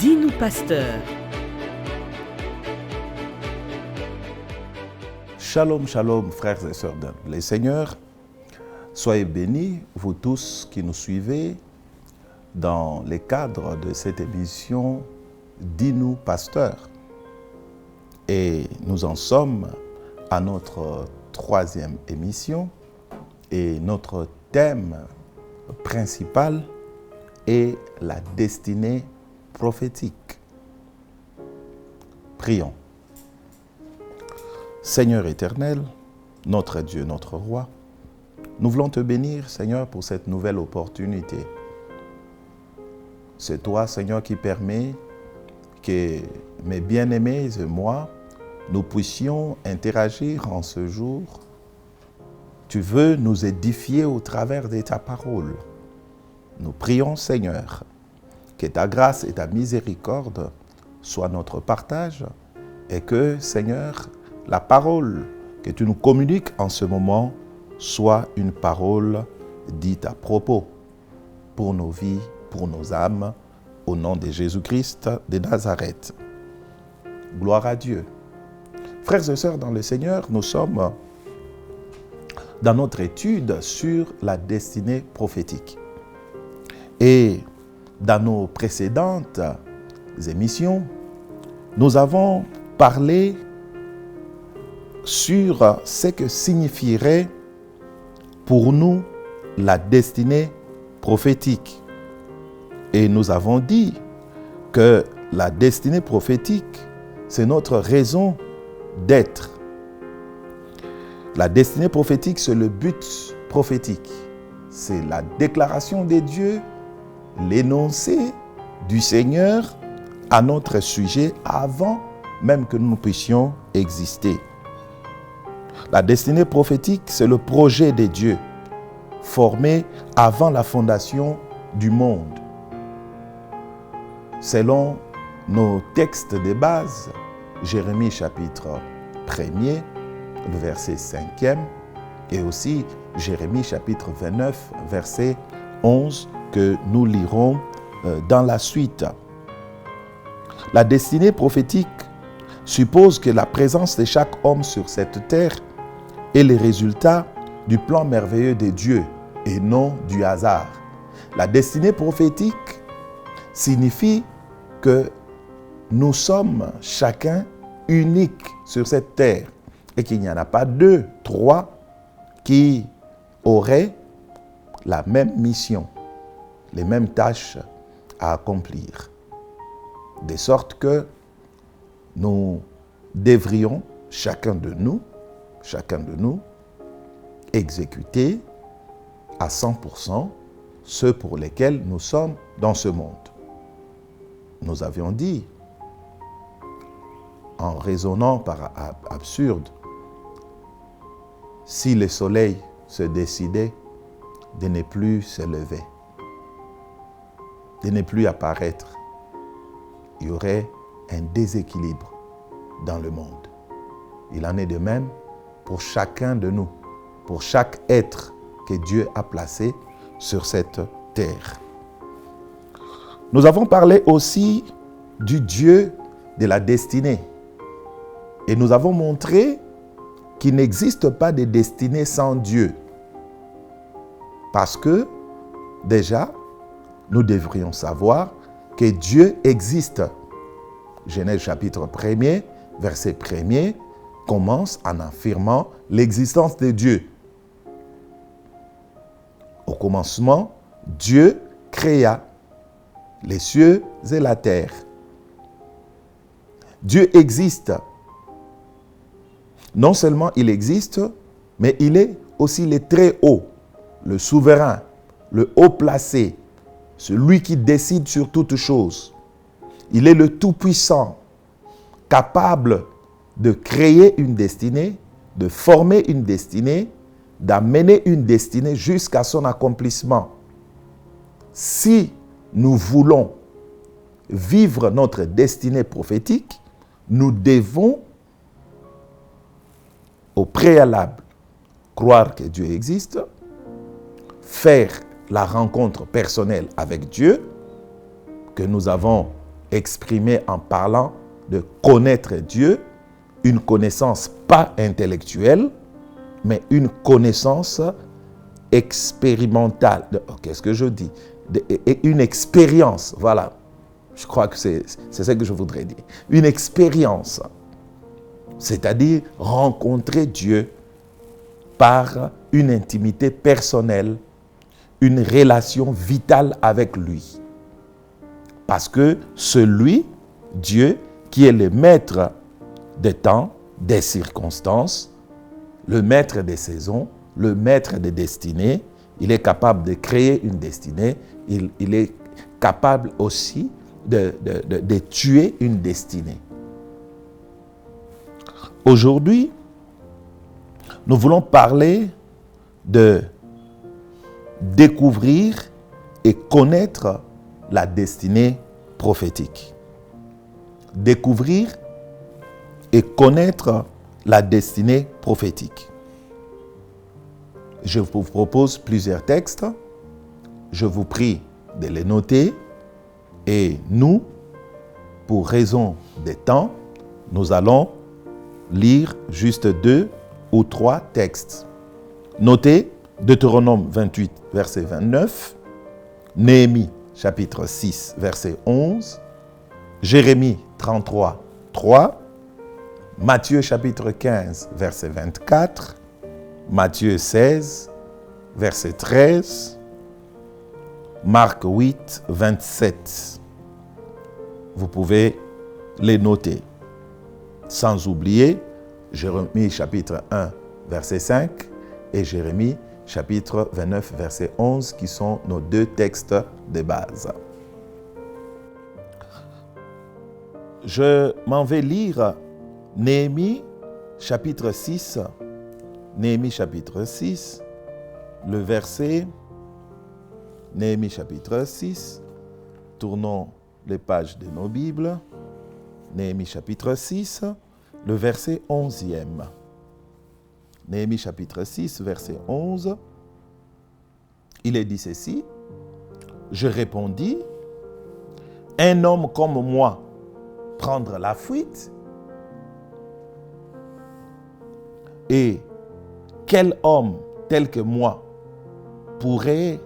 Dis-nous, pasteur. Shalom, shalom, frères et sœurs dans le Seigneur. Soyez bénis, vous tous qui nous suivez, dans le cadre de cette émission Dis-nous, pasteur. Et nous en sommes à notre troisième émission et notre thème principal est la destinée prophétique. Prions. Seigneur éternel, notre Dieu, notre Roi, nous voulons te bénir, Seigneur, pour cette nouvelle opportunité. C'est toi, Seigneur, qui permet que mes bien-aimés et moi, nous puissions interagir en ce jour. Tu veux nous édifier au travers de ta parole. Nous prions, Seigneur, que ta grâce et ta miséricorde soient notre partage et que, Seigneur, la parole que tu nous communiques en ce moment soit une parole dite à propos pour nos vies, pour nos âmes, au nom de Jésus-Christ de Nazareth. Gloire à Dieu. Frères et sœurs dans le Seigneur, nous sommes dans notre étude sur la destinée prophétique. Et dans nos précédentes émissions, nous avons parlé sur ce que signifierait pour nous la destinée prophétique. Et nous avons dit que la destinée prophétique, c'est notre raison d'être. La destinée prophétique, c'est le but prophétique. C'est la déclaration de Dieu, l'énoncé du Seigneur à notre sujet avant même que nous puissions exister. La destinée prophétique, c'est le projet de Dieu, formé avant la fondation du monde. Selon nos textes de base, Jérémie chapitre 1er, le verset 5e, et aussi Jérémie chapitre 29, verset 11, que nous lirons dans la suite. La destinée prophétique suppose que la présence de chaque homme sur cette terre est le résultat du plan merveilleux de Dieu et non du hasard. La destinée prophétique signifie que nous sommes chacun uniques sur cette terre et qu'il n'y en a pas deux, trois qui auraient la même mission, les mêmes tâches à accomplir. De sorte que nous devrions, chacun de nous, exécuter à 100% ce pour lesquels nous sommes dans ce monde. Nous avions dit, en raisonnant par absurde, si le soleil se décidait de ne plus se lever, de ne plus apparaître, il y aurait un déséquilibre dans le monde. Il en est de même pour chacun de nous, pour chaque être que Dieu a placé sur cette terre. Nous avons parlé aussi du Dieu de la destinée. Et nous avons montré qu'il n'existe pas de destinée sans Dieu. Parce que, déjà, nous devrions savoir que Dieu existe. Genèse chapitre 1er, verset 1er, commence en affirmant l'existence de Dieu. Au commencement, Dieu créa les cieux et la terre. Dieu existe. Non seulement il existe, mais il est aussi le très haut, le souverain, le haut placé, celui qui décide sur toutes choses. Il est le tout-puissant, capable de créer une destinée, de former une destinée, d'amener une destinée jusqu'à son accomplissement. Si nous voulons vivre notre destinée prophétique, nous devons au préalable croire que Dieu existe, faire la rencontre personnelle avec Dieu, que nous avons exprimé en parlant de connaître Dieu, une connaissance pas intellectuelle, mais une connaissance expérimentale. Qu'est-ce que je dis? Une expérience, voilà. Je crois que c'est ce que je voudrais dire. Une expérience, c'est-à-dire rencontrer Dieu par une intimité personnelle, une relation vitale avec lui. Parce que celui, Dieu, qui est le maître des temps, des circonstances, le maître des saisons, le maître des destinées, il est capable de créer une destinée, il est capable aussi de tuer une destinée. Aujourd'hui, nous voulons parler de découvrir et connaître la destinée prophétique. Découvrir et connaître la destinée prophétique. Je vous propose plusieurs textes. Je vous prie de les noter. Et nous, pour raison des temps, nous allons lire juste 2 ou 3 textes. Notez Deutéronome 28, verset 29, Néhémie, chapitre 6, verset 11, Jérémie 33, 3, Matthieu, chapitre 15, verset 24, Matthieu 16, verset 13, Marc 8, 27. Vous pouvez les noter. Sans oublier Jérémie chapitre 1, verset 5 et Jérémie chapitre 29, verset 11 qui sont nos 2 textes de base. Je m'en vais lire Néhémie chapitre 6. Néhémie chapitre 6, le verset... Néhémie chapitre 6, tournons les pages de nos Bibles. Néhémie chapitre 6, le verset 11e. Néhémie chapitre 6, verset 11. Il est dit ceci. Je répondis, un homme comme moi prendre la fuite? Et quel homme tel que moi pourrait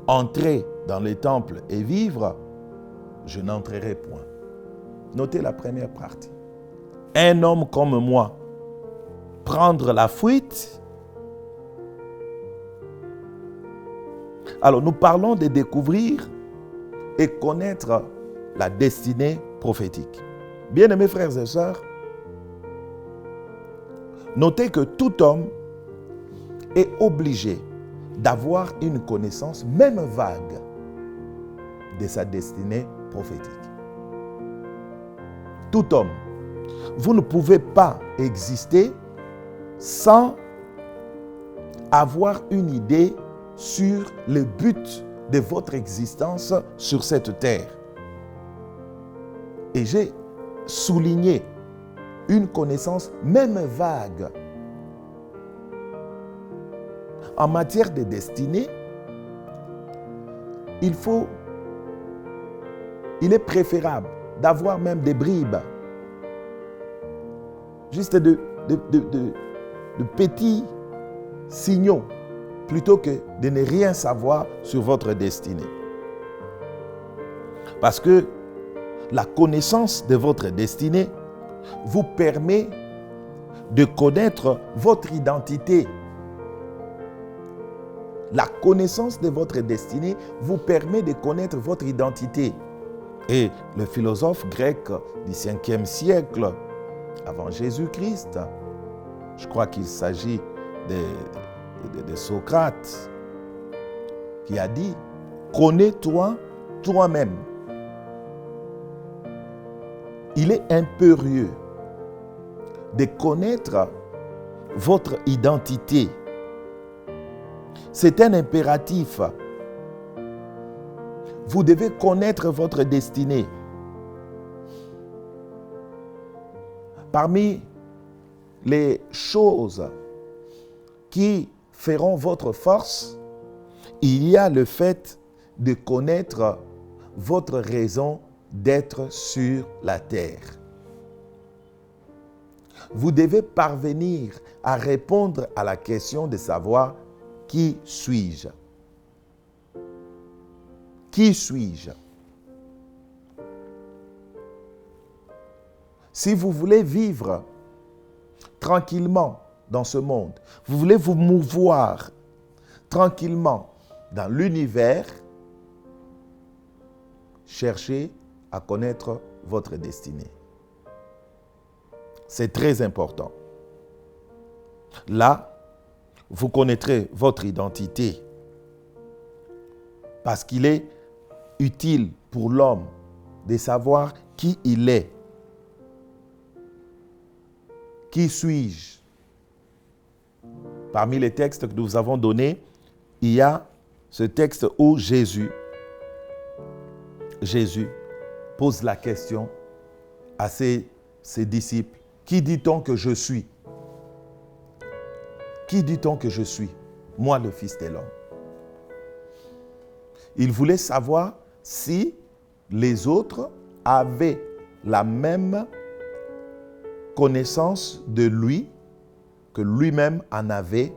entrer dans les temples et vivre? Je n'entrerai point. Notez la première partie. Un homme comme moi prendre la fuite? Alors nous parlons de découvrir et connaître la destinée prophétique. Bien-aimés frères et sœurs, notez que tout homme est obligé d'avoir une connaissance, même vague, de sa destinée prophétique. Tout homme. Vous ne pouvez pas exister sans avoir une idée sur le but de votre existence sur cette terre. Et j'ai souligné une connaissance, même vague. En matière de destinée, il est préférable d'avoir même des bribes, juste de petits signaux, plutôt que de ne rien savoir sur votre destinée. Parce que la connaissance de votre destinée vous permet de connaître votre identité. La connaissance de votre destinée vous permet de connaître votre identité. Et le philosophe grec du 5e siècle, avant Jésus-Christ, je crois qu'il s'agit de Socrate, qui a dit « Connais-toi toi-même ». Il est impérieux de connaître votre identité. C'est un impératif. Vous devez connaître votre destinée. Parmi les choses qui feront votre force, il y a le fait de connaître votre raison d'être sur la terre. Vous devez parvenir à répondre à la question de savoir qui suis-je? Qui suis-je? Si vous voulez vivre tranquillement dans ce monde, vous voulez vous mouvoir tranquillement dans l'univers, cherchez à connaître votre destinée. C'est très important. Là, vous connaîtrez votre identité parce qu'il est utile pour l'homme de savoir qui il est. Qui suis-je? Parmi les textes que nous avons donnés, il y a ce texte où Jésus pose la question à ses disciples. Qui dit-on que je suis? Qui dit-on que je suis? Moi, le Fils de l'homme. Il voulait savoir si les autres avaient la même connaissance de lui que lui-même en avait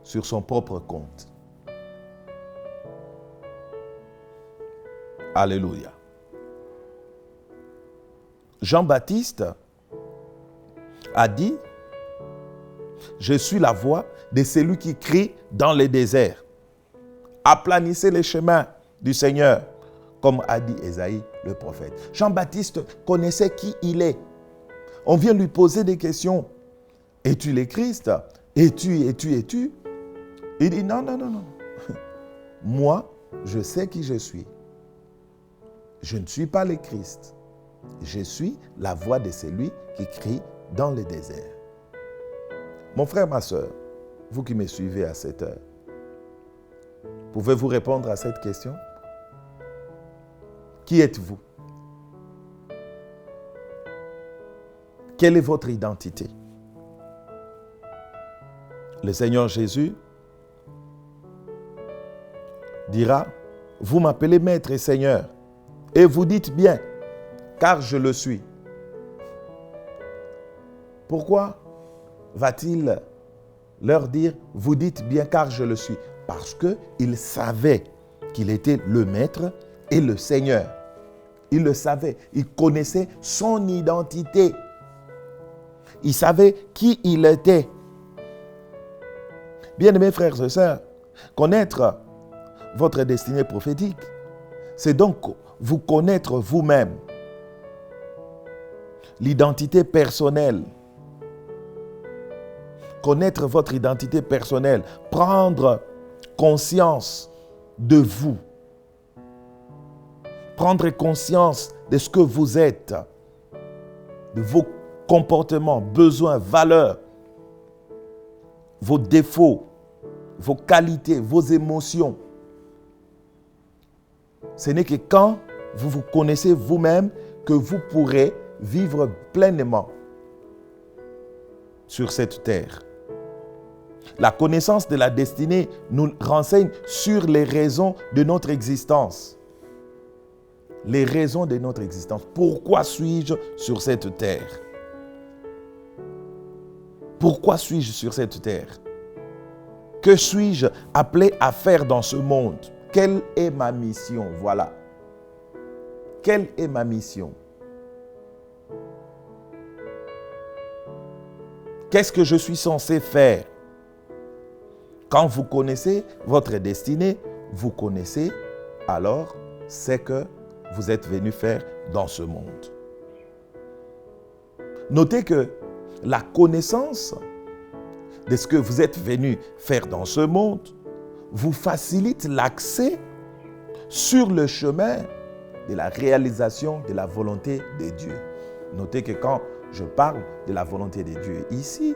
sur son propre compte. Alléluia. Jean-Baptiste a dit, je suis la voix de celui qui crie dans les déserts. Aplanissez les chemins du Seigneur, comme a dit Ésaïe le prophète. Jean-Baptiste connaissait qui il est. On vient lui poser des questions. Es-tu le Christ? Es-tu? Il dit non. Moi, je sais qui je suis. Je ne suis pas le Christ. Je suis la voix de celui qui crie dans le désert. Mon frère, ma soeur, vous qui me suivez à cette heure, pouvez-vous répondre à cette question? Qui êtes-vous? Quelle est votre identité? Le Seigneur Jésus dira, vous m'appelez Maître et Seigneur, et vous dites bien, car je le suis. Pourquoi va-t-il leur dire, vous dites bien car je le suis? Parce qu'il savait qu'il était le Maître et le Seigneur. Il le savait, il connaissait son identité. Il savait qui il était. Bien-aimés frères et sœurs, connaître votre destinée prophétique, c'est donc vous connaître vous-même. L'identité personnelle. Connaître votre identité personnelle. Prendre conscience de vous. Prendre conscience de ce que vous êtes. De vos comportements, besoins, valeurs. Vos défauts. Vos qualités, vos émotions. Ce n'est que quand vous vous connaissez vous-même que vous pourrez vivre pleinement sur cette terre. La connaissance de la destinée nous renseigne sur les raisons de notre existence. Les raisons de notre existence. Pourquoi suis-je sur cette terre? Pourquoi suis-je sur cette terre? Que suis-je appelé à faire dans ce monde? Quelle est ma mission? Voilà. Quelle est ma mission? Qu'est-ce que je suis censé faire? Quand vous connaissez votre destinée, vous connaissez alors ce que vous êtes venu faire dans ce monde. Notez que la connaissance de ce que vous êtes venu faire dans ce monde vous facilite l'accès sur le chemin de la réalisation de la volonté de Dieu. Notez que quand je parle de la volonté de Dieu ici,